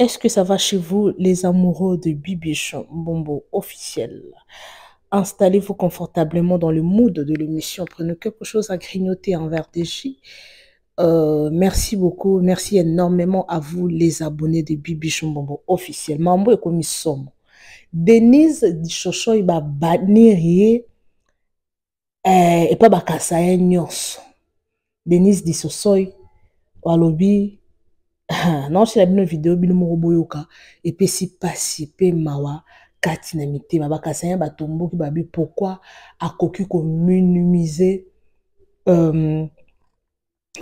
Est-ce que ça va chez vous, les amoureux de Bibichon Mbombo officiel? Installez-vous confortablement dans le mood de l'émission. Prenez quelque chose à grignoter en verre de jus. Merci beaucoup. Merci énormément à vous, les abonnés de Bibichon Mbombo officiel. Mambo et comme somme. Denise Dichocho, il va bannir et pas bakasa nyos. Denise Dichocho, walobi. Non, c'est la vidéo bino moroboyoka et puis si pasi pe mawa kati na mitema bakasanya batombo ki babi pourquoi akoki ko minimiser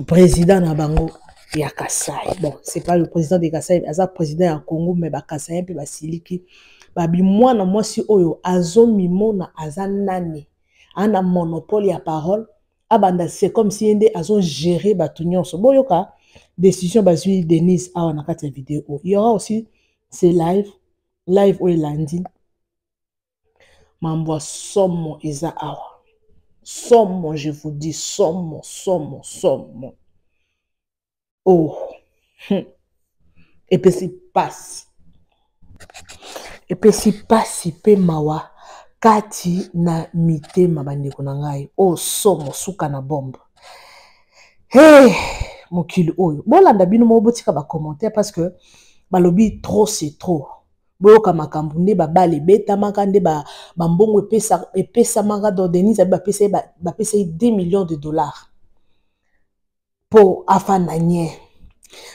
président na bango ya Kasai. Bon, c'est pas le président de Kasai, asa président ya Congo mais bakasanya pe basiliki babi mwana mwasi oyo azomimona azanani ana monopole ya parole abanda c'est comme si ende azo gérer batu nyonso boyoka décision basui Denise awa na kati ya vidéo. Il y aura aussi ces live où il lundi. Mambo somme eza awa. Somme, je vous dis somme. Oh. Et puis si passe. Et puis si passe pe mawa kati na mitema bandeko na ngai. Oh somme suka na bombe. Hey, mokili oyo. Bolanda bino mo botika ba commentaire parce que balobi trop c'est trop. Boyoka makambo nde babale beta maka nde ba mbongo epesa maka do Denise ba pesa 2 millions de dollars pour afananye.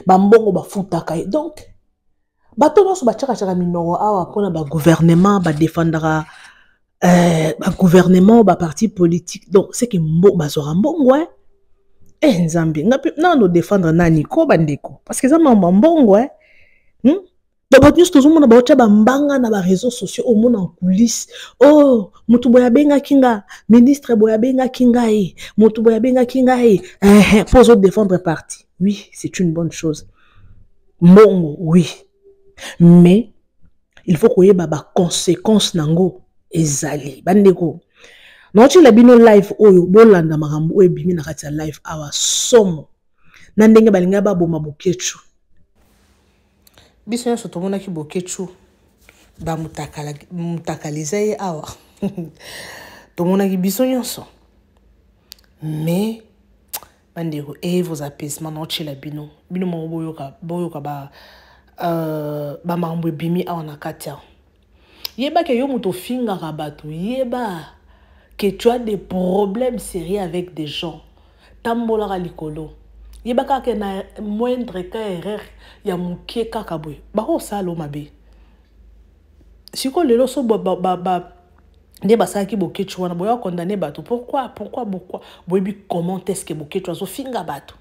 Ba mbongo ba futaka. Donc bato nyonso ba chaka minoro awa pona ba gouvernement ba défendra ba gouvernement ba parti politique. Donc c'est que mbo bazora mbongo hein. Eh Nzambi, na no défendre nani ko bandeko parce que ça mamba mbongo hein. Donc nous tous monde ba ocha bambanga na ba réseaux sociaux au monde en coulisses. Oh, mutu boya benga kinga, ministre boya benga kinga e, mutu boya benga kinga e. Pour défendre parti. Oui, c'est une bonne chose. Mbongo, oui. Mais il faut qu'il y ait ba conséquences nango ezali. Bandeko. Non, tu l'as bino live oyo bolanda makambo oyo bimi na kati ya live awa somo na ndenge balinga ba boma bokechu biso nyonso tomonaki bokechu ba mutakaliza ye awa tomonaki biso nyonso mais bandeko vos apaisements non tu l'as bino mo boyoka ba makambo bimi awa na kati ya yeba ke yo moto finga rabato yeba que tu as des problèmes sérieux avec des gens. Tambola likolo. Yebaka ke na moindre ka erreur ya mukie kaka boy. Ba ho salo mabe. Siko lelo so ne basaki bokechu wana boya condamner bato. Pourquoi boyebi comment est-ce que bokechu azo finga bato.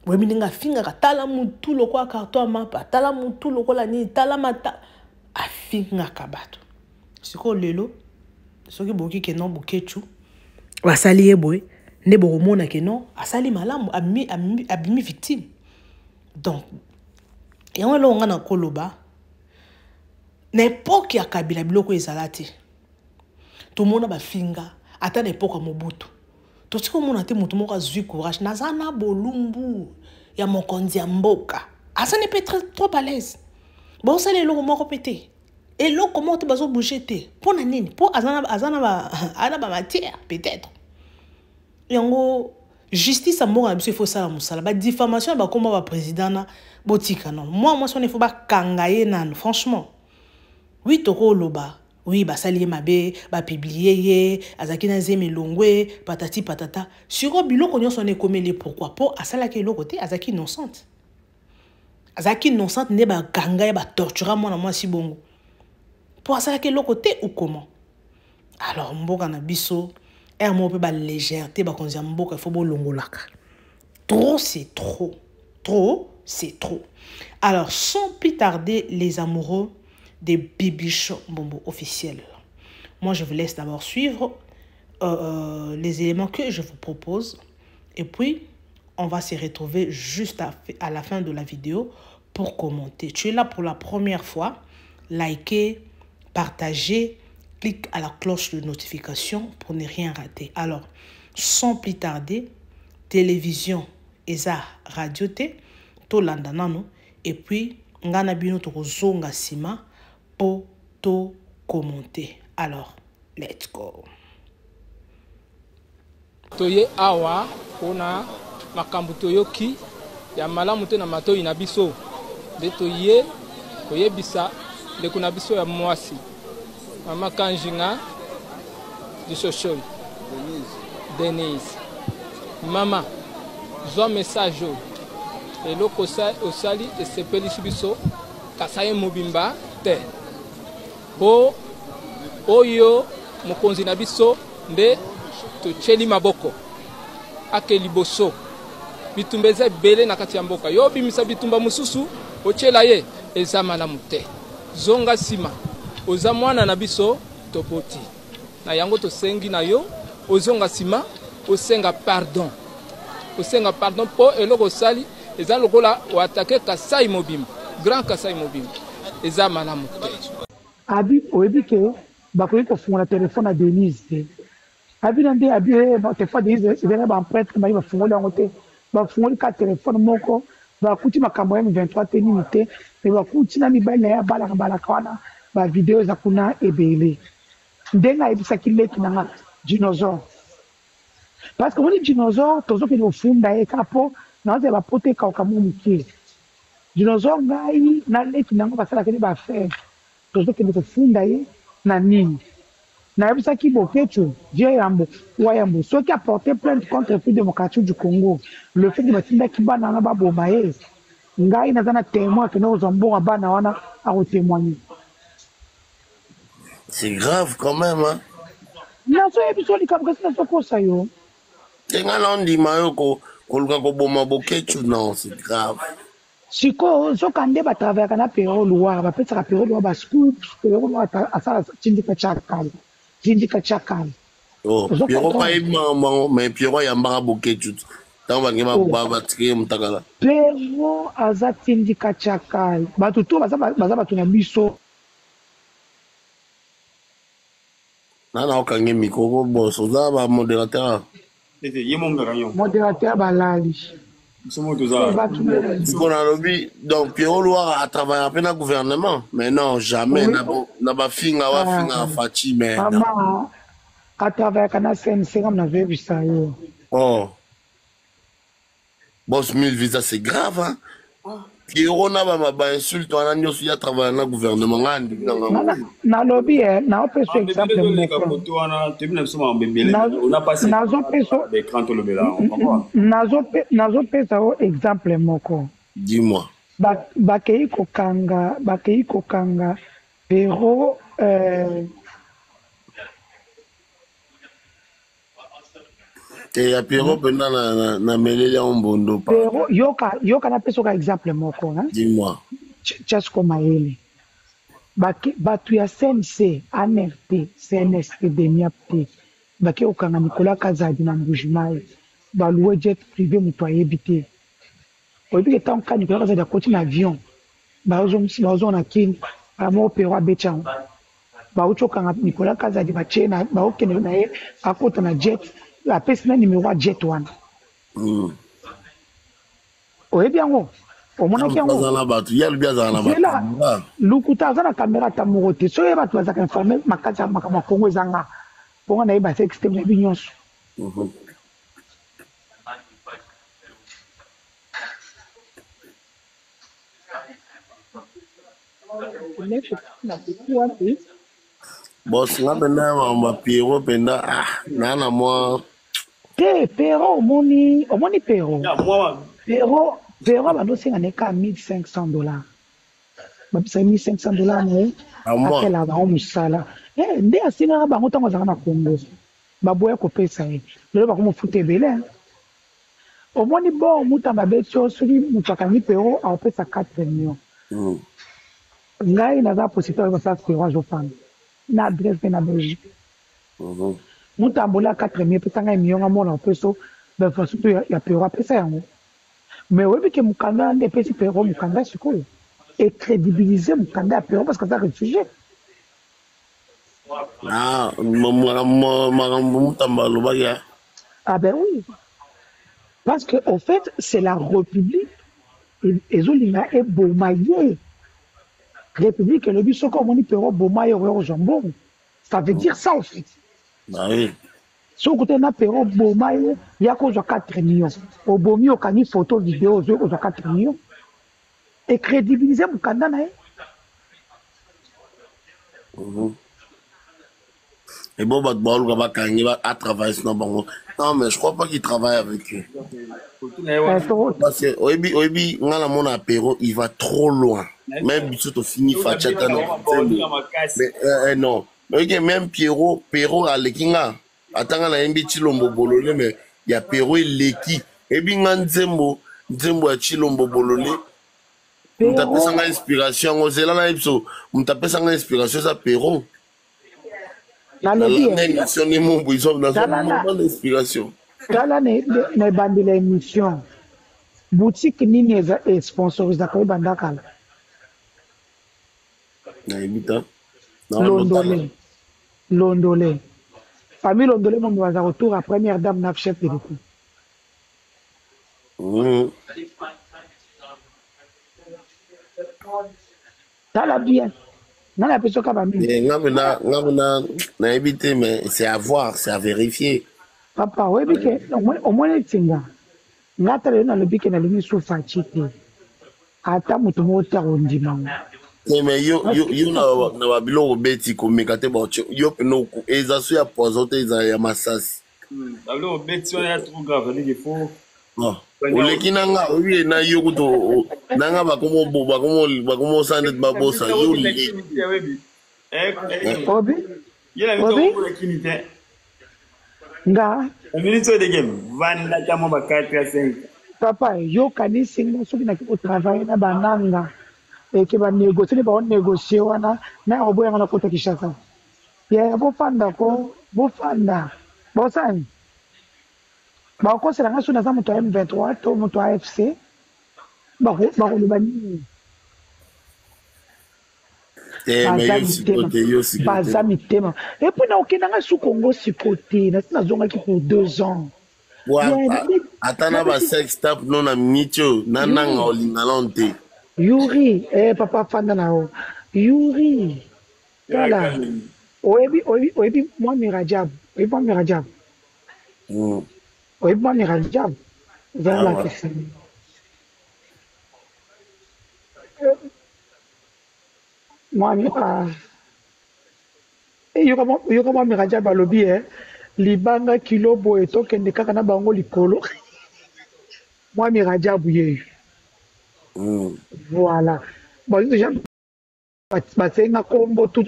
Boyebi ninga finga ka tala mutu loko carton mapa, tala mutu loko la ni tala mata afinga ka bato. Siko lelo soki boki ke non bokechu basali boy ne boromona ke non asali malamu abimi victime donc yango lo ngana koloba n'époque ya Kabila biloko ezalati tout mona ba finga ata n'époque Mobutu to siko mona te mutu moko azui courage nazana bolumbu ya mokonzi ya mboka asa ne peut être trop à l'aise bon ça les lo moko pété. Et là, comment tu vas bouger? Pour nani? Pour azana ba matière, peut-être. Et en gros, justice à mort, il faut ça la moussala. Ba diffamation, ba comment va président na botika non. Moi, si on ne faut pas kangaye nan, franchement. Oui, toko loba. Oui, ba salié mabe, ba publier azaki na zeme longwe, patati patata. Sur bilo konyo son est comme les pourquoi? Pour asala ke lo côté azaki innocente. Azaki innocente ne ba kangaye ba tortura moi si bongo. Pour ça que l'autre côté ou comment? Alors mboka na biso un mot peu ba légèreté ba konza mboka il faut bo longolaka. Trop c'est trop. Trop c'est trop. Alors sans plus tarder les amoureux des Bibichon Mbombo officiels. Moi je vous laisse d'abord suivre les éléments que je vous propose et puis on va se retrouver juste à la fin de la vidéo pour commenter. Tu es là pour la première fois, likez, partagez, clique à la cloche de notification pour ne rien rater. Alors, sans plus tarder, télévision, ESA, radio T, Tolandanano, et puis ngana bino tokozonga sima po to commenter. Alors, let's go. Toye awa ona makambu toyoki ya malamu te na matoi na biso de toye koyebisa de kuna biso ya mwasi mama Kanjinga du Sochoi Denise mama zo message eloko osali esepelisi biso kasaye mobimba te po oyo mokonzi na biso nde tocheli maboko ake liboso bitumba eza ebele na kati ya mboka yo bimisa bitumba mosusu ochela ye eza malamu te zonga nsima oza mwana na biso topoti na yango tosengi na yo ozonga nsima osenga pardon mpo eloko osali eza lokola oatake Kasai mobimba grand Kasai mobimba eza malamu te abi oyebi ke bakoki kofungola telefone ya Denise te abi na nde abi telefone Denise ezali na baemprêtre bayi bafungoli yango te bafungoli ka telefone moko bakuti makambo ya M23 te nini te me bakuti na mibali na ye abalaka wana bavideo eza kuna ebele ndenge ayebisaki leki nanga dinosaure parce que omoni dinosaure tozokende kofunda ye kaka mpo naoza bapoto ekauka mo moke dinosaure ngai na leki nango basalaka nde baaffaire tozokende kofunda ye na nini nayebisaki Boketu vie yambo wa yambo soki apporté plainte contre le démocratique du Congo le fait que batindaki bana na baboma ye ngai naza na témoin akende kozwa mbongo bana wana akotémoigner. C'est grave quand même, hein. nazoyebi so likambo kasi nazokosa yo Tenga na ondima yo koluka koboma Boketu, non, c'est grave. sikoyo soka nde batravayaka na pero loire bapesaka pero loire bascoop pero loire asala tindika tya kala Oh, Pierrot pas aimant, mais Pierrot yambara Boketu. Tant va ngema batike mutakala. pero aza tindika tya kala bato to baza bato na biso Nana okange mikoko boss, oza ba modérateur. modérateur balali Qu'on a lobby, donc Pierrot Loire a travaillé à peine à gouvernement, mais non, jamais, n'a pas fini à Fati, mais non. Maman, à travers le CNC, on avait vu ça. Oh. Boss 1000 visa, c'est grave, hein. Pierrot n'a pas insulte, on a dit aussi à travailler dans le gouvernement. Na lobby, na on peut ce exemple. Nazo pesa exemple moko. Dis-moi. Bakei kokanga, pero Et à Pierrot, pendant na melele en bondo. Pero yoka na pesa exemple moko, hein. Dis-moi. Chasko maele. Batu ya CNC, ANRT, CNST, DEMIAPT, bake okanga Nicolas Kazadi na Mbujimai, baloué jet privé mutu ayebi te. Oyebi ke tant ka Nicolas Kazadi akoti na avion, baozo na kini, bamo pero abeti yango. Bauti okanga Nicolas Kazadi batie na baokende na ye akota na jet, apesi na numéro jet wana. Oyebi yango. omonaki yango lukuta aza na kamera ata moko te soki bato bazalaka informe makasi ya makambo ya kongo ezanga mpongo na ye base extreme na yebi nyonso Boss, nga penda mamba Pierrot penda nana moi. Te Pierrot omoni Pierrot banosenga neka $1,500. Bapesa $1,500 na ye apela bango mosala nde asengaka bango ntango azalaka na Congo baboya kopesa ye lelo bakomofuta ebele omoni bo mutu babeti yo soki moto akangi Pierrot akopesa 4 millions ngai naza positeur basala Pierrot azofanda na adresse mpe na Belgique mutu ambola 4 millions epesa ngai million amona opeso bafaso to ya Pierrot apesa yango mais oyebi ke mokanda nde epesi Pierrot mokanda sikoyo écrédibiliser mokanda ya Pierrot parce que aza réfugié Ah ben oui parce que au fait c'est la République ezolinga eboma ye République le biso comme on Perrault Boma au jambon. Ça veut dire ça en fait. Bah oui. Si on côté na Perrault Boma il y a quoi 4 millions. Au Bomi au cani photo vidéo au 4 millions. Et crédibiliser mon candidat. Et bon, à travailler sur bon. Non, mais je crois pas qu'il travaille avec eux. Parce que Oebi, mon apéro, il va trop loin. Même si tu finis Fachata, mais non. Même Pierrot à l'Ekinga. Attends, la MB Chilombo Bololé, mais il y a Pierrot et Leki. Et bien, Nzembo à Chilombo Bololé. On tape sans inspiration. On s'est là, on tape sans inspiration, ça Pierrot. Dans l'émission, l'émission, boutique nini est sponsorisée par Bandakal. Londolé. Famille Londolé, mon voisin retour à première dame naf chef de l'équipe. Ça la bien. Non, la personne qui va mais c'est à voir, c'est à vérifier. Papa, oui, au moins, les tinga. Nathalie, on a le bique dans le sous fatigué. Attends, mon tour, mais yo na bilo obeti ko mekate ba yo peno ezasu ya poison te ya masasi. Babilo obeti on ya trop grave, il faut. Oleki nanga obi na yo kuto nanga ba komo sanet ba bosa yo li. Obi? Nga. Minute de game. Vanda kama ba 4 à 5. Papa, yo kanisi ngo soki na ko travailler na bananga. Et qui va négocier, on négocier, on a besoin de côté qui chasse. Il y a beau fanda, beau fanda, beau sang. Bah, quand c'est la nation dans mon M23, tout mon FC, bah, on le bannit. Et puis, on a sous Congo supporté, on a zone qui pour 2 ans. Attends, ba sex tap non a mitio, nananga olingalante. Yuri, papa fanda nao. Yuri. Voilà. Oebi, moi Mirajab. Oebi, moi Mirajab. Oebi, moi Mirajab. Vers la question. Moi, yoka moi Mirajab alobi, libanga kilo boy token de kaka na bango likolo. Moi Mirajab yeyu. Voilà. Bon, déjà, c'est un combo tout.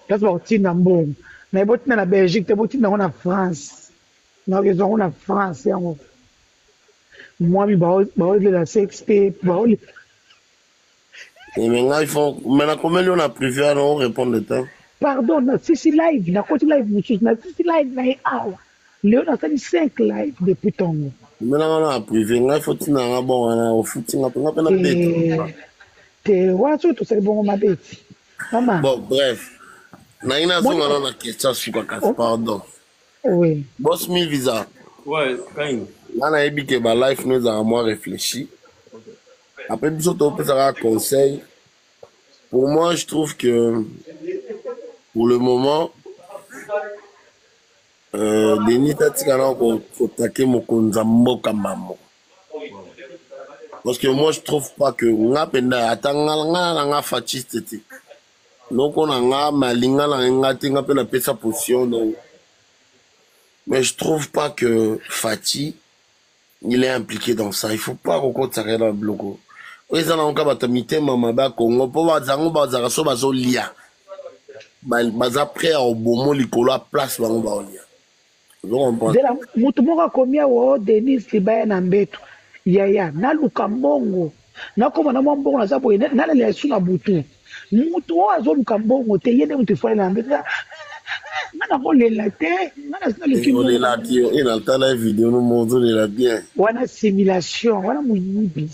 Là, c'est parti dans bon. Mais bon, dans la Belgique, c'est parti dans la France. Dans les zones en France, moi, je la CXP. Et maintenant, il faut. Maintenant, combien on a prévu à nous répondre de temps? Pardon, si live, na côté live, si live, na Léon a fait 5 live depuis ton. Maintenant, on a privé, il faut que tu bon, on a foutu, on a bête. T'es tout c'est bon, ma bête. Maman. Bon, bref. On a une question sur quoi, pardon. Oui. Boss 1000 visa. Ouais, quand même. Là, on a dit que ma life nous a moins réfléchi. Après, nous autres, on peut faire un conseil. Pour moi, je trouve que pour le moment, Denis Tatikana faut attaquer mon konzambo kamamo. Parce que moi je trouve pas que nga penda atanga nga fasciste. Donc on a nga malinga nga tinga pe na pesa position donc. Mais je trouve pas que Fati il est impliqué dans ça. Il faut pas qu'on compte ça dans le bloco. Oui, ça n'a encore pas tamité maman ba Congo pour bazango bazara so bazolia. Baza prêt au bomo likolo a place bango baolia. Mutu moko komia wo Denis Libaya na mbeto yaya na lukambongo na koma na mbongo na zapo na le suna butu mutu wo azo lukambongo te yene mutu fale na mbeto ngana ko lela te ngana sina lukimbo lela ti ina tala video no mozo lela bien wana simulation wana muyibi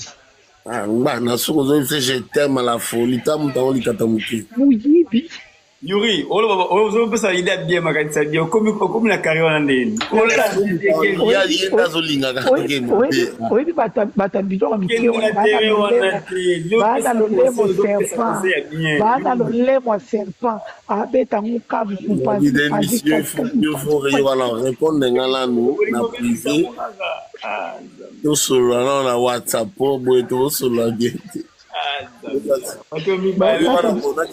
na soko zo se je t'aime à la folie ta muta oli kata muki muyibi Yuri, ozopesa ide bien makanisa bien okomi na carrière wana ndeni ya yenda azolingaka game oyebi bato biloko mike bana lolemo serpent bana lolemo serpent abetango kavu il faut répondre ngalanu na privé tosolola na WhatsApp boye tosolola bien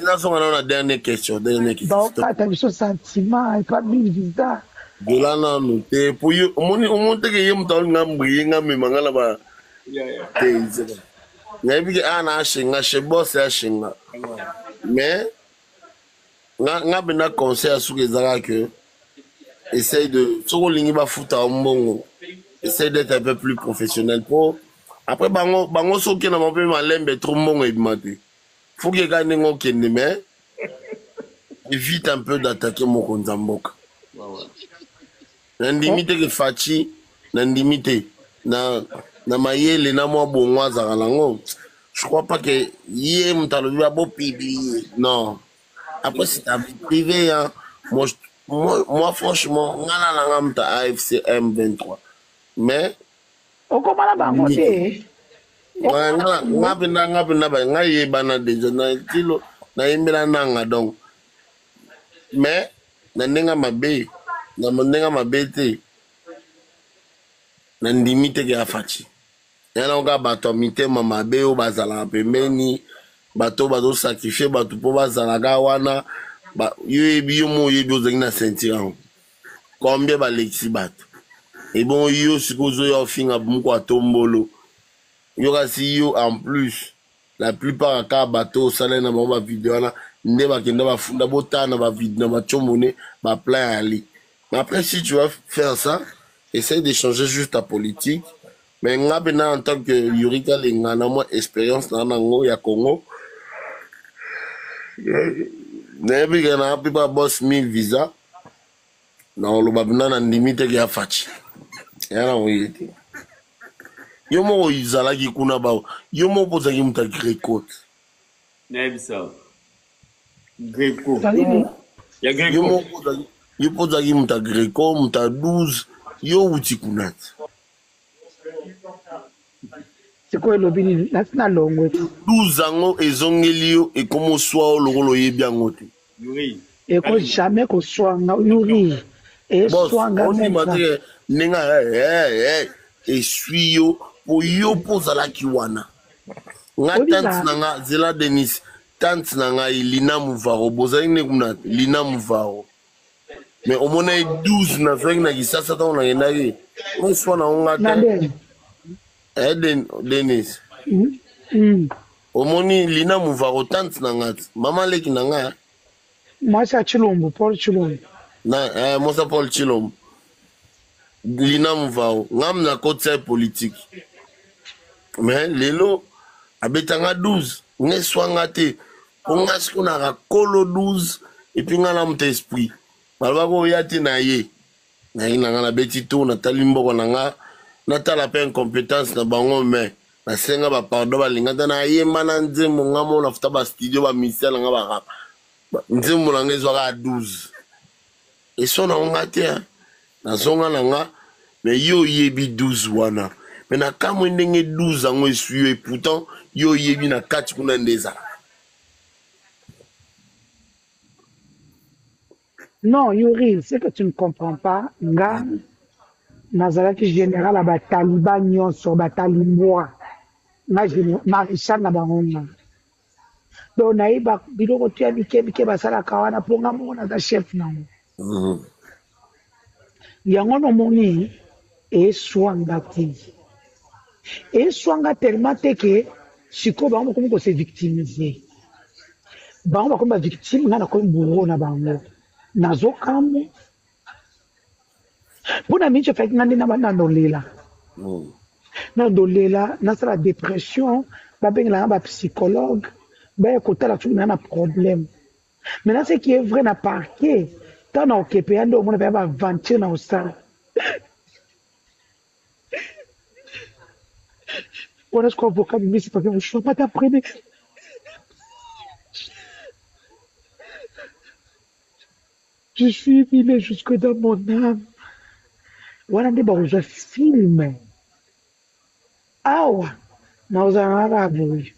nazonga nao na dernière question baokata biso sentiment epa mille visa dola nanu te po yo omoni teke ye moto aolinga mbrie nga mema nga na ba nayebi ke a na ashenga shebose ashenga mais nga mpe na conseil asuki ezaka ke essaye de soki olingi bafuta mbongo essaye d'être un peu plus professionnel po après bango soki na mape malembe trop mbongo ebima te faut que kaka ndenge okende mais évite un peu d'attaquer mokonzi ya mboka nandimi te ke faci nandimi te na mayele na mwa bongo azaka nango je crois pas que ye moto alobi babopiblie non après c'est ta vie privée hein. moi franchement nga nalanga moto AFC M23 mais okomana bango te nga mpenza nga yebana deja na kilo nayembela nanga donc mais na ndenge mabe te nandimi teke ya faci yana oka bato ya mitema mabe oyo bazalaka pembeni bato bazosakrifie bato mpo bazalaka wana yo yebi yo mo oyebi ozangi na ceinture yango combien balekisi bato ebon yo sikoyo ozoya ofinga moko atombolo yo kasi yo en plus la plupart aka bato osalai na bango bavideo wana nde bakenda bafunda botala na bavideo na batiomone baplan ya li mais après si tu vas faire ça essaye de changer juste ta politique mais nga bena en tant que Yuri Kalenga na mwa expérience na nango ya Congo nayebi ke na api ba boss 1000 visa na oloba bina na ndimi teke ya faci yana oye te yo moko izalaki kuna bao yo moko ozalaki moto ya greco te nayebi sawa greco ya yo greco moko yo mpo ozalaki moto ya greco moto ya 12 yo uti kuna te sikoyo elobi nini na longwe 12 yango ezongeli yo ekoma oswa o lokolo oyebi yango te Yuri eko jamais koswanga Yuri eswanga ondima teke ndenge eswi yo po yo mpo ozalaki wana nga tante na nga zela denis tante na ngai lina muvaro bozalaki nde kuna lina muvaro mais omona ye 12 nazalaki na kisasa ntango nakendaki oswa nango nga te denis omoni lina muvaro tante na nga te mama leki na nga mwasi ya Chilombo Paul Chilombo mosa Paul Chilombo lina muvaro ngam na kotisa politique mais lelo abetanga 12 nga swanga te po nga siko naka kolo 12 epuis nga na moto esprit balobaka oya te na ye nayi na nga nabeti to natali mboko na nga natala mpe incompétence na bango mais nasenga bapardon balinga te nayemba na nzembo nga mo nafuta bastudio bamisia na nga barapa nzembo na nga ezwaka 12 eso nango nga te nazonga na nga mais yo oyebi 12 wana mais na kamwe ndenge 12 yango esui yo et pourtant yo oyebi na kati kuna nde ezala non Yuri c'est que tu ne comprends pas nga nazalaki général ya bataliba nyonso batalimbwa nga maréchal na bango nga donc nayeba biloko to ya mike basalaka wana mpo nga moko naza chef nango yango nomoni eswanga te eswanga tellement te ke sikoyo bango bakomi kose victimiser bango bakomi bavictime nga nakomi bourreau na bango nazokambo mpona mingi efaki nga nde nandolela nasala dépression babengelanga bapsychologue baya kotala soki na problème maintenant ce qui est vrai na parquet ntango na okepe ya nde omona baya baventure na osala wana siko avocat bimisi pake choix pas t'apprenez Je suis filé jusque dans mon âme. Voilà des bons, je filme. Awa. Nauzanga boy.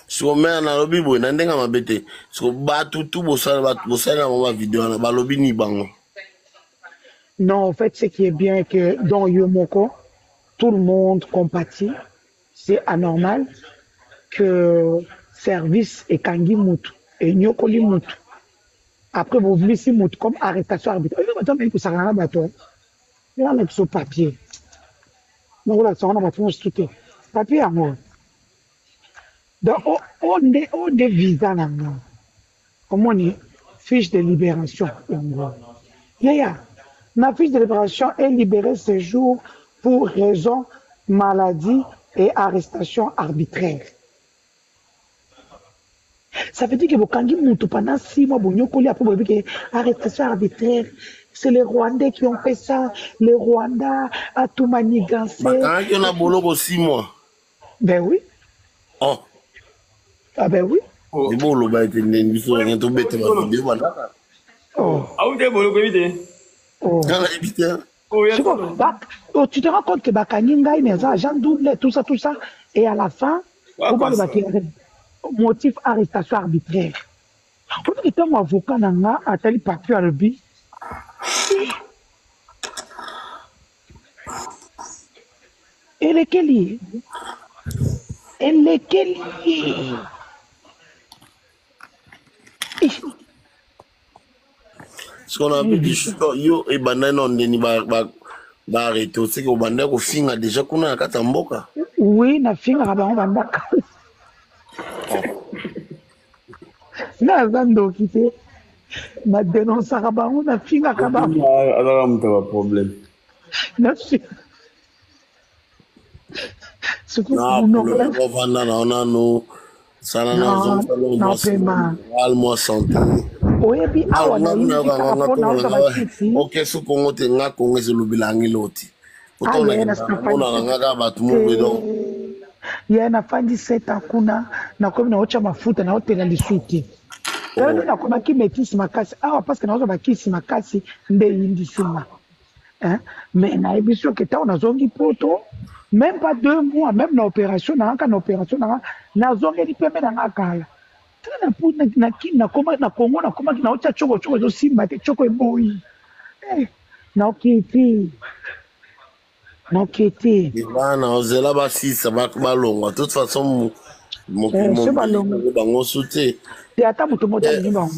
So me na lobi boy na ndenga mabete. So batu tu bosala ma vidéo na balobi ni bango. Non, en fait, ce qui est bien que dans Yomoko, tout le monde compatit. C'est anormal que service et kangi mutu et nyokoli mutu. Après, vous voulez si mutu comme arrestation arbitraire. Attends, mais ça n'a pas de il y a ce papier. Donc là, ça on a pas tout papier à moi. Donc, on des visas là. Comment on dit fiche de libération. Ma fiche de libération est libérée ce jour pour raison maladie et arrestation arbitraire. Ça veut dire que Bokangi Moutou pendant 6 mois, arrestation arbitraire. C'est les Rwandais qui ont fait ça. Les Rwandais à tout manigancé. Quand on a boloko 6 mois. Ben oui. Oh. Ah ben oui. C'est bon, le bail était né, il faut rien tomber dans la vidéo. Oh. Ah où t'es boloko évité? Oh. Quand on a évité. Tu te rends compte que Bakaninga, il y a agent double, tout ça. Et à la fin, motif arrestation arbitraire. Pour que ton avocat n'a pas tel papier à l'objet. Et lequel Ce qu'on a dit, yo et banane on deni ba arrêté aussi que banda ko finga déjà kuna kata mboka. Oui, na finga ba on banda. Na zando kité. Na dénonce ba on na finga ka ba. Alors on a un problème. Na finga. Non, on va na no sana na zon salon santé. Oyebi awa na yini ok so kongo te nga kongo ezolobelangi loti otona ngaka bato mobedo ye nafandi 7 ans kuna nakomi naotya mafuta naotela lisuki oyo nakomaki metisi makasi awa parce que naozwa bakisi makasi nde eyindisinga mais nayebi soki ntango nazongi poto même pas 2 mois même na opération nanga nazongeli pembe nanga kala na Congo nakomaki naotya choko ezosimba te choko eboyi naoketi bana ozela basisa balongwa de toute façon bango soute te ata moto moko alingi bango.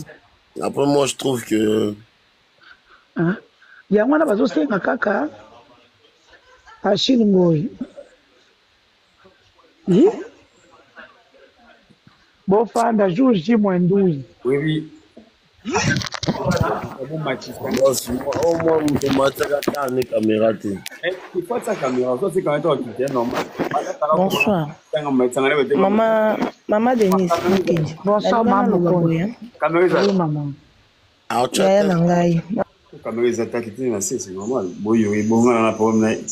Après moi je trouve que yango wana bazosenga kaka Achille Ngoyi bofanda jour J-12. Oui. Moi, je m'attends à la caméra. Il faut sa caméra, ça c'est quand même normal. Bonsoir. Maman Denise. Bonsoir, maman. Caméra. Maman. Caméra les attaques c'est normal. Bon, il y a bon on a problème.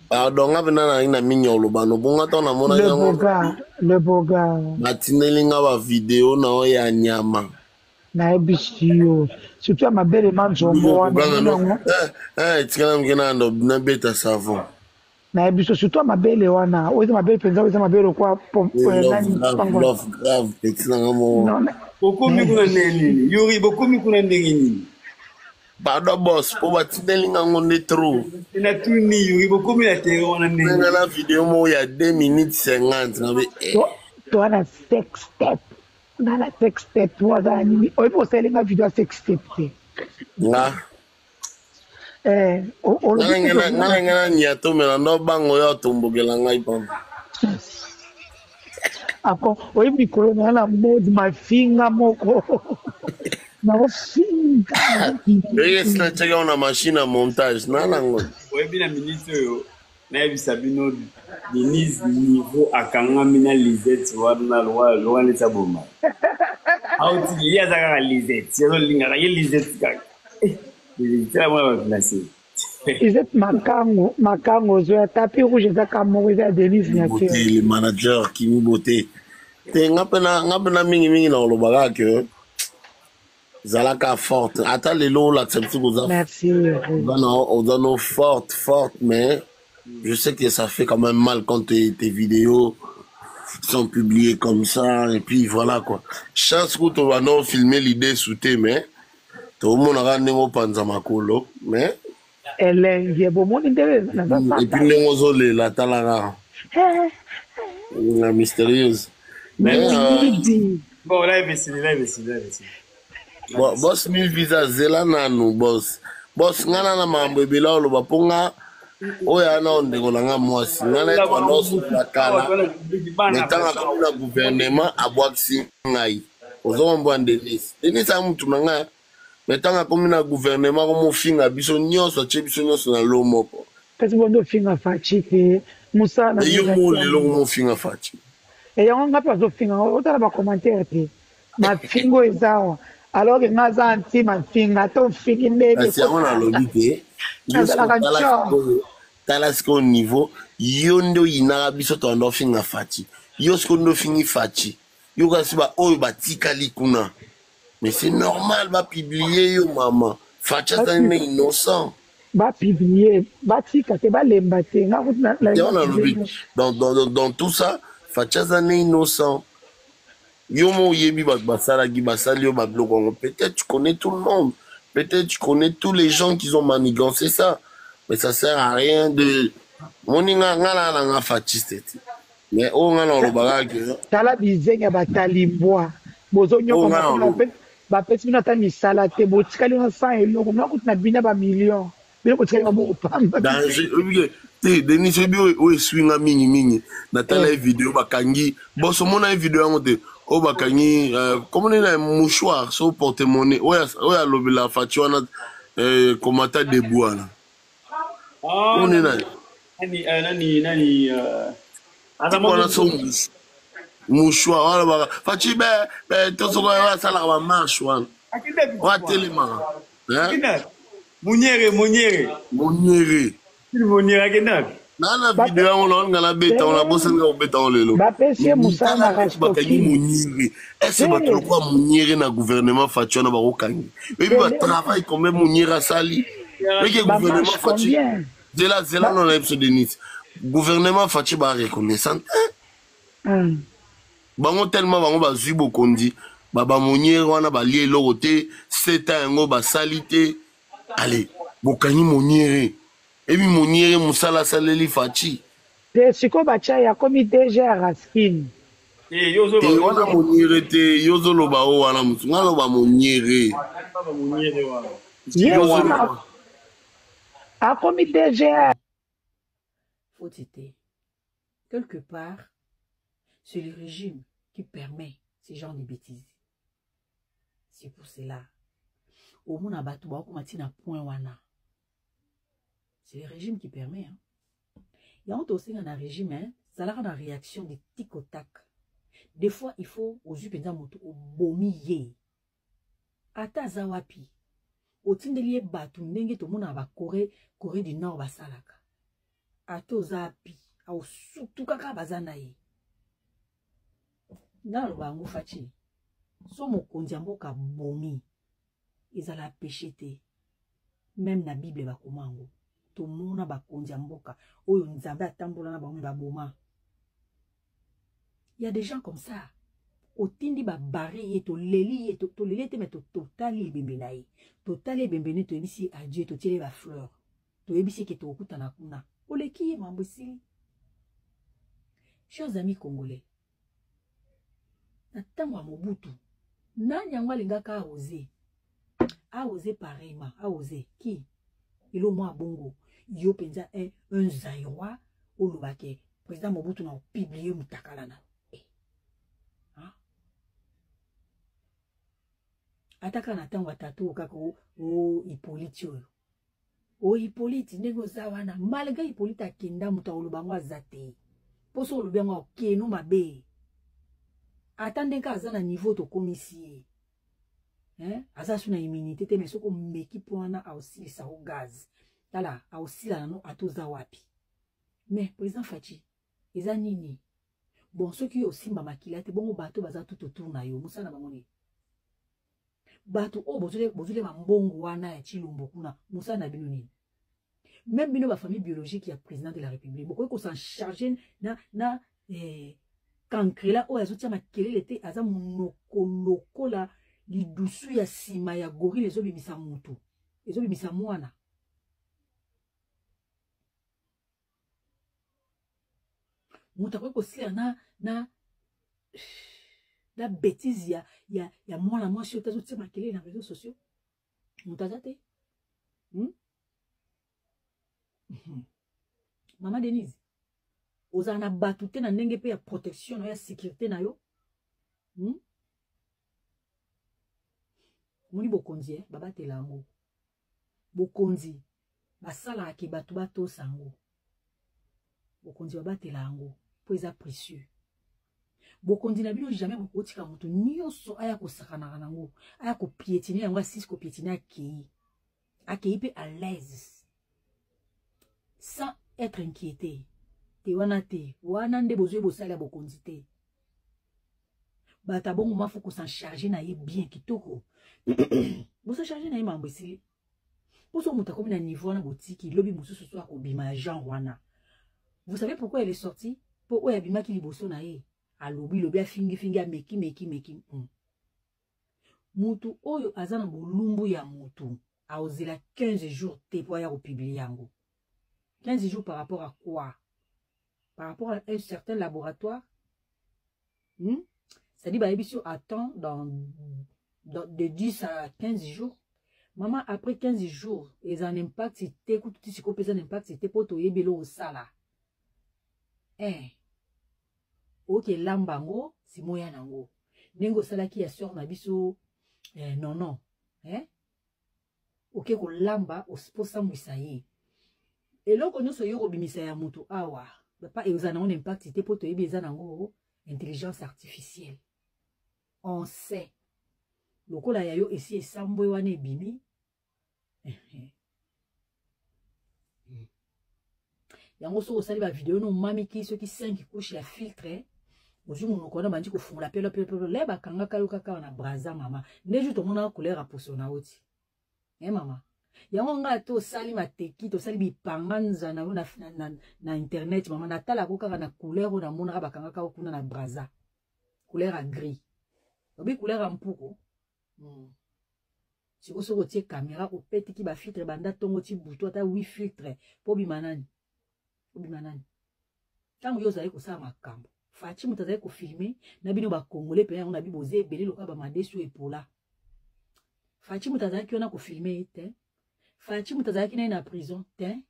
Pardon, le beau gars. Matinelinga wa vidéo na oya nyama. Na ebisio. Surtout à ma belle manjombo. Tikana mkena ndo na beta savon. Na ebisio surtout à ma belle wana. Oza ma belle penza, oza ma belle kwa love grave petit na ngamo. Beaucoup mi kuna nini? Yuri beaucoup mi kuna nini? Pardon boss, pour Matinelinga ngonde trop. Ina tuni Yuri beaucoup mi la terre wana nini? Nga la vidéo mo ya 2 minutes 50 na be. Toi na sex step. Na la sex step waza nini? Oyi po sele nga video sex step te. Nga. Nga nyato mena no bango ya tombogela ngai pam. Ako, oyi mikolo na mode mafinga moko. Na ofinga. Yes, na cheka una machine à montage. Na ngo. Oyi bina minute yo. Na yebi sabino Denise niveau akanga mina Lisette wana loa leta boma. Auti ya zaka Lisette. Yo linga ya Lisette kaka. Lisette la mwana ba financer. Ils êtes Makango, tapis rouge, ils êtes Kamoro, ils êtes Denise Niaké. Les managers qui nous beauté. Ngapena mingi na olobaka que zalaka forte. Ata lelo la tsemtu goza. Merci. Ozano forte, mais je sais que ça fait quand même mal quand tes vidéos sont publiées comme ça et puis voilà quoi. Chance que tu vas non filmer l'idée sous tes mains. Tout le monde a rendu panza makolo, mais Elle est bon monde et puis les oiseaux la talaga la mystérieuse. Mais bon là il boss mi visa zela nanu boss ngana na mambo ebela oloba ponga oya na ondeko na nga mwasi ngana etwa noso la kala metanga kami na gouvernement abwakisi ngai ozombo Denis a mutu na nga metanga kami na gouvernement komofinga biso nyonso atie biso nyonso na lo moko kasi bondo finga faci te musa na yo mo lelo komofinga faci yango nga mpe azofinga otala bacommentaire te mafingo ezawa alors que nga aza anti mafinga to ofingi kasi yango nalobi te tala sikoyo niveau yo nde oyinaka biso toanda ofinga faci yo sikoyo nde ofingi faci yo kasi baoyo batikali kuna mais c'est normal bapublier yo mama faci azali na innocent bapublier batika te balemba te nga dans tout ça faci azali na innocent yo mo oyebi bato basalaki basali yo babiloko yango peut-être tu connais tout le monde, peut-être tu connais tous les gens qui ont manigancé ça, mais ça sert à rien de moninga ngala na nga fatiste mais o ngala olobaka ke tala bizenga batalimbwa bozonyoka bapesi bino ata misala te botikali na 100 eloko mna kuti na bina bamillion bino botikali na bokopamba danger te Denis oyebi oyo eswinga mingi natala video bakangi boso mona video yango te o bakangi comment on a un mouchoir sur porte-monnaie oya lobela faci wana komata debout wana on est là nani wana so mouchoir wala baka faci be tosoko wa sala ba marche wana wa telema Moniere akenda nana video yango na ngala beta on a bossé nga beta on lelo bapesi musala bakangi Moniere est-ce bato lokwa Moniere na gouvernement faci wana bakokangi ebi ba travail quand même Moniere asali eke gouvernement faci zela non episode Denis gouvernement faci ba reconnaissant bango tellement bango bazwi bokondi baba Moniere wana balie eloko te seta yango basali te allez bokangi Moniere ebi Moniere musala saleli faci te siko bacha ya komi DG ya Raskin te wana Moniere te yozoloba o wana musu ngaloba Moniere a komi DG faut citer quelque part c'est le régime qui permet ce genre de bêtises. C'est pour cela au monde abatou ba ko matina point wana. C'est le régime qui permet. Il y a aussi un régime, hein, ça a la réaction de tic au tac. Des fois, il faut aux yeux de moto au bomier. Ata zawapi. Au tindelier batu ndenge to mona ba Corée du Nord ba salaka. Ato zapi, au surtout kaka bazana yi. Na lo bango fachi. So mo kondiamboka bomi. Ezala péché te. Même na Bible ba komango. To mona ba kondiamboka. Oyo nzambe atambola na bango ba boma. Il y a des gens comme ça. Otindi ba barre to leli to leli te mais to totali bembenai. Totali bembene to ebisi adieu to tirer ba fleur. To ebisi ke to okuta na kuna. Oleki mambosili. Chers amis congolais. Na tango ya Mobutu. Nani yango alingaka a osé pareillement. A osé qui? Il au moins bongo. Yo penza un Zaïrois au Lubake. Président Mobutu na publié mutakalana. Ataka na tango atatu kako o Hippolyte oyo. O Hippolyte ndenge ozawana malgré Hippolyte akenda muta olubango azate. Poso olubango okeno mabe. Attendez ka aza na niveau to komisi. Aza suna immunité te mais soko meki pona aussi sa o gaz. tala aosila nano atoza wapi mais président Faci eza nini bon soki osimba makila te bongo bato baza tout autour na yo musana bango ni bato o bozule mbongo wana ya Chilombo kuna musana bino nini même bino ba famille biologique ya président de la République boko ko s'en charger na kankela o azotia makelele te aza monoko lokola lidusu ya sima ya gorille ezobimisa mutu ezobimisa mwana muta ko sila na bêtise ya mwana mwasi yo tazotia makelele na réseaux sociaux mutaza te Maman Denise oza na batu te na ndenge pe ya protection ya sécurité na yo moni bokonzi babatela yango bokonzi basala ke batu batosa yango bokonzi babatela yango po eza précieux bokonzi na bino jamais bokotika mutu nyonso aya kosakanaka nango aya kopiétiner yango asisi kopiétiner akei pe à l'aise sans être inquiété te wana nde bozwe bosala bokonzi te bata bongo mafu ko s'en charger na ye bien kitoko bosa charger na ye mambo esili poso muta komi na niveau na botiki lobi mususu so akobima ya genre wana vous savez pourquoi elle est sortie po oya bimaki liboso na ye alobi lobi afingi meki mutu oyo azana bolumbu ya mutu aozela 15 jours te po ya republier yango 15 jours par rapport à quoi? Par rapport à un certain laboratoire. C'est-à-dire, bah, attend de 10 à 15 jours. Maman, après 15 jours, ils ont un impact, c'était, écoute, si vous avez un impact, c'était pour toi, yébelo au sala. Ok, lambango, c'est moyen nango. Nengo sala qui a sort na biso, non. Ok, ko lamba, au sposa mouissaye. Et là, quand nous sommes au bimisa ya mutu awa, pas et vous en avez un impact, c'était pour te yébeza nango, intelligence artificielle. On sait. Le coup là, yayo ici et sambo wane bimi. Yango so osali ba vidéo no mami ki ceux qui 5 couche ya filtre. Ozu mon kona bandi ko fungula pelo leba kanga kayo kaka na braza mama. Neju to mona couleur a posona oti. Mama. Yango nga to sali mateki to sali bipanganza na internet mama na tala ko kaka na couleur na mona ba kanga kayo kuna na braza. Couleur a gris. Obi couleur a mpuko. Si vous sortez caméra au peti ki ba filtre banda tongo ti buto ata 8 filtre po bimanani. Tango yo zali ko sa makambo. Fachi mutazali ko filmer na bino ba congolais pe on a bi boze belé loka ba madesu epola. Fachi mutazali ki ona ko filmer te. Fachi mutazali ki na prison te.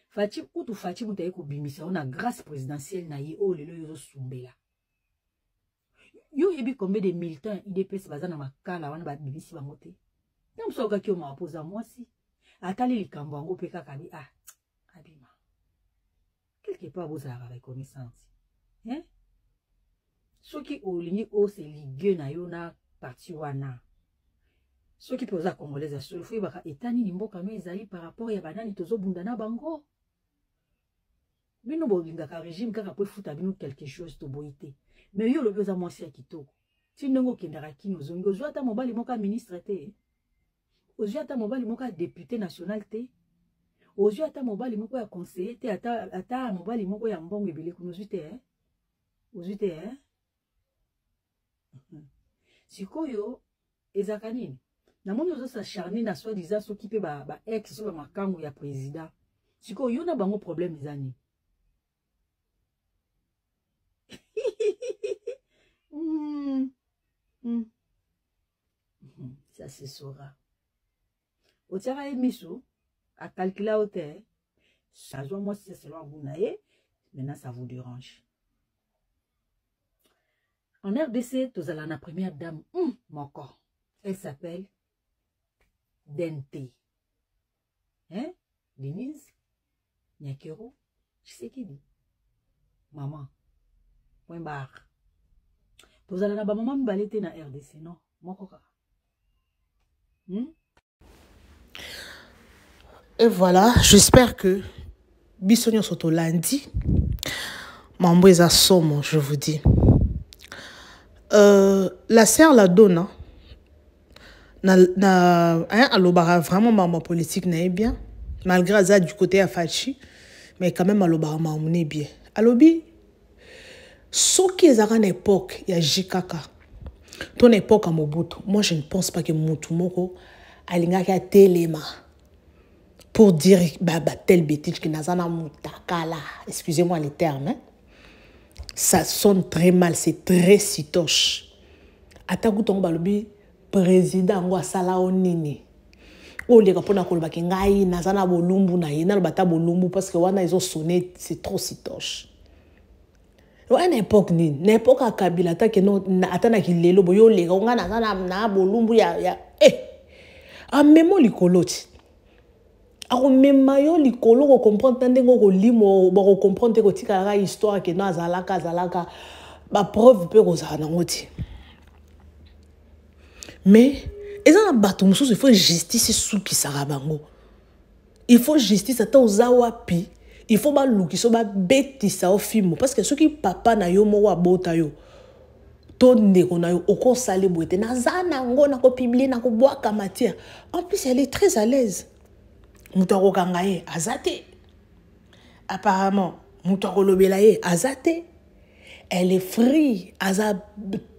Fachi kutu fachi mutazali ko bimisa ona grâce présidentielle na ye o lelo yo sumbela. Yo yebi combien de militants IDPS bazana makala wana ba bimisi bango te. Na msoka ki o ma poza mwasi. Atali likambo ngo pe kaka bi abima. Quelque part vous avez reconnaissance. Ceux qui ont ligné au c'est ligueux na yo na parti wana. Ceux qui posent à congolais à ce fou baka etani nimbo kama ezali par rapport ya banani tozo bundana bango. Bino bolinga ka régime kaka po futa bino quelque chose to boité. Mais yo le besoin moi c'est kitoko. Ti ndongo kendara kino zongo zo ata mobali moka ministre te. Ozo ata mobali moka député national te. Ozo ata mobali moko ya conseiller te ata mobali moko ya mbongo ebele kuno zute ozute sikoyo ezaka nini na moni ozo sa charner na soi disant soki pe ba ex so ba makango ya président sikoyo yo na bango problème ezani ça se saura otiara emiso à calculer à hauteur. Ça joue moi si c'est selon vous naïe. Maintenant ça vous dérange. En RDC, tu as la première dame, mon corps. Elle s'appelle Dente. Denise Nyakero. Je sais qui dit. Maman. Point barre. Tu as la maman m'balete na RDC, non? Mon corps. Et voilà, j'espère que Bissonio Soto lundi, Mambo est à somme, je vous dis. La sœur la donne, alobara vraiment maman politique n'est bien, malgré ça du côté à Fachi, mais quand même alobara maman n'est bien. Alobi, ce qui est à une époque, il y a Jikaka. Ton époque à Mobutu, moi je ne pense pas que Mobutu Moko alinga ka telema pour dire bah tel bêtise que nazana mutakala. Excusez-moi les termes. Hein? Ça sonne très mal, c'est très sitoche. Atakutongo balobi président ngwa sala onini. O le kapona ko lobaki ngai nazana bolumbu na yena lobata bolumbu parce que wana ils ont sonné, c'est trop sitoche. À une époque ni n'époque à Kabila ta que non atana ki lelo boyo le nga nazana na bolumbu ya a memo likoloti. A mema yo likolo ko comprendre tande ngo limo ba ko comprendre ko tika la histoire que na zalaka ba preuve pe ko za na ngoti. Mais ezana bato mususu il faut justice sous qui sarabango. Il faut justice ata ozawapi. Il faut ba lukiso ba betisa au film parce que ceux qui papa na yo mo wa bota yo ton ndeko na yo oko sale boete na zana ngo na ko publier na ko boa matière. En plus elle est très à l'aise. Mutaro kangaye azate. Apparemment mutaro lobelaye azate. Elle est free, aza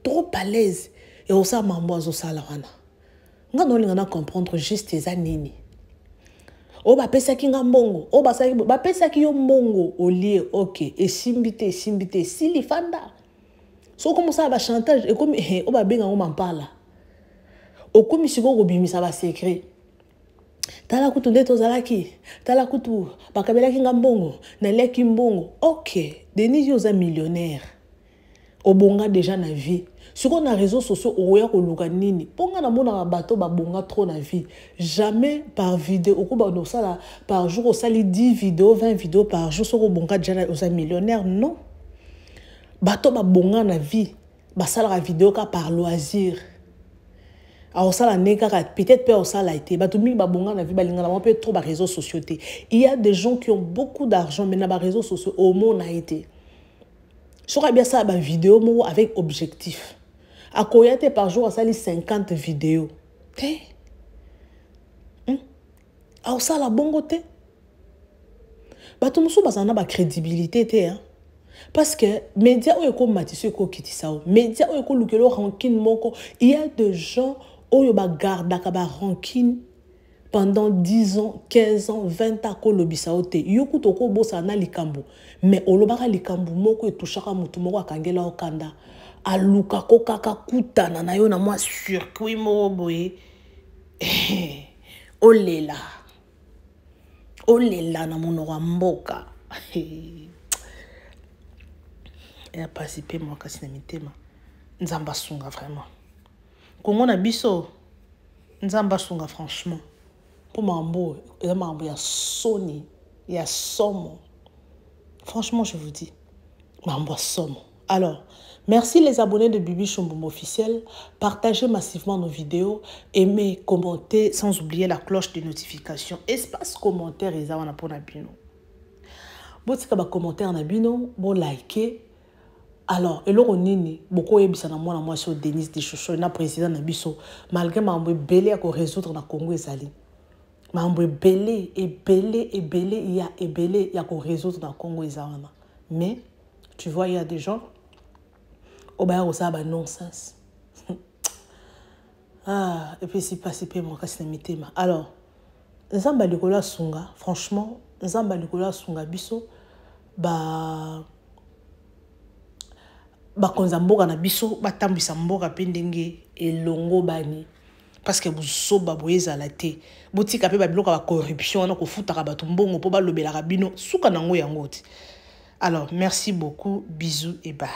trop à l'aise et osa mambo zo sala wana. Nga no linga na comprendre juste les anini. O ba pesa ki ngambongo, o ba pesa ki yo mbongo au lieu OK et simbité sili fanda. So comme ça ba chantage et comme o ba benga o mampala. O comme si go bimisa ba secret. Tala kutu ndeto zalaki, tala kutu bakabela ki ngambongo, na leki mbongo. OK, Denis yo za millionnaire. Obonga déjà na vie. Sur on a réseaux sociaux oya ko luka nini. Ponga na mona bato ba bonga trop na vie. Jamais par vidéo oko ba no sala par jour au sali 10 vidéos, 20 vidéos par jour sur bonga déjà aux millionnaires non. Bato ba bonga na vie. Ba sala la vidéo ka par loisir. A sala neka peut-être pas sala été. Bato mi ba bonga na vie ba linga na peut trop ba réseaux sociaux. Il y a des gens qui ont beaucoup d'argent mais na ba réseaux sociaux au monde a été. Sur bien ça ba vidéo avec objectif. A koyate par jour, ça lit 50 vidéos. A ça la bongo te. Ba tout musu bazana ba crédibilité te hein. Parce que média o eko matisse ko kitisa o. Média o eko lukelo rancune moko. Il y a des gens o ba garda ka ba rancune pendant 10 ans, 15 ans, 20 ans ko lobisa o te. Yoku to ko bosa na likambo. Mais o lobaka likambo moko e touchaka mutu moko akangela o kanda. Aluka kokaka kutana na yo na moi circuit mo boye olela na mono wa mboka ya pasipe mo kasi na mitema nzamba sunga vraiment kongo na biso nzamba sunga franchement pour mambo ya mambo ya soni ya somo franchement je vous dis mambo somo. Alors, merci les abonnés de Bibi Chomboum officiel. Partagez massivement nos vidéos. Aimez, commentez, sans oublier la cloche de notification. Espace commentaire, ils ont pour Nabino. Bon, si vous avez commentaire Nabino, bon, likez. Alors, et là, on est beaucoup de moi sur Denis Deschocho, le président Nabiso, malgré ma belé à résoudre dans le Congo et Sali. Ma belé, il y a belé à résoudre dans le Congo et Sali. Mais, tu vois, il y a des gens. Oh bah ça bah nonsense. Ah et puis si pas moi kasi na mitema. Alors nzamba likola sunga franchement nzamba likola sunga biso ba konza mboka na biso batambisa mboka pe ndenge elongo bani parce que busoba boyeza la te botika pe ba biloko ba corruption na ko futaka bato mbongo po ba lobela bino suka nango yango. Alors merci beaucoup, bisous et bye.